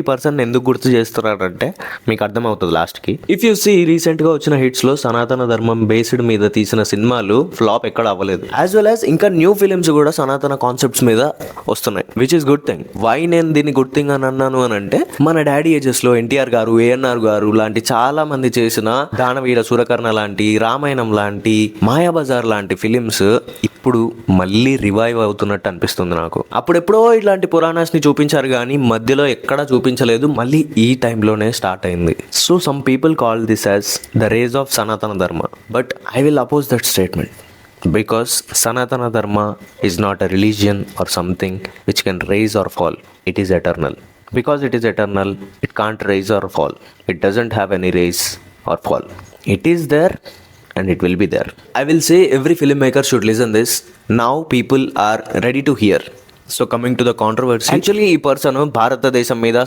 ఈ పర్సన్ ఎందుకు గుర్తు చేస్తున్నారంటే మీకు అర్థమవుతుంది లాస్ట్కి. ఇఫ్ యూ సీ రీసెంట్గా వచ్చిన హిట్స్లో సనాతన ధర్మం బేస్డ్ మీద తీసిన సినిమాలు ఫ్లాప్ ఎక్కడ అవ్వలేదు. యాజ్ వెల్ యాజ్ ఇంకా న్యూ ఫిలిమ్స్ కూడా సనాతన కాన్సెప్ట్స్ మీద వస్తున్నాయి, which is good thing. Why నేను దీన్ని గుడ్ థింగ్ అని అన్నాను అని అంటే, మన డాడీ ఏజెస్లో ఎన్టీఆర్ గారు, ఏఎన్ఆర్ గారు లాంటి చాలా మంది చేసిన దానవీర సూరకర్ణ లాంటి, రామాయణం లాంటి, మాయాబజార్ లాంటి ఫిలిమ్స్ ఇప్పుడు మళ్ళీ రివైవ్ అవుతున్నట్టు అనిపిస్తుంది నాకు. అప్పుడెప్పుడో ఇట్లాంటి పురాణాస్ ని చూపించారు కానీ మధ్యలో ఎక్కడా చూపించలేదు, మళ్ళీ ఈ టైంలోనే స్టార్ట్ అయింది. So some people call this as the rage of Sanatana Dharma, but I will oppose that statement because Sanatana Dharma is not a religion or something which can rise or fall. It is eternal. Because it is eternal, it can't rise or fall. It doesn't have any rise or fall. It is there and it will be there. I will say every filmmaker should listen this. Now people are ready to hear. So coming to the controversy, actually ఈ person భారతదేశం మీద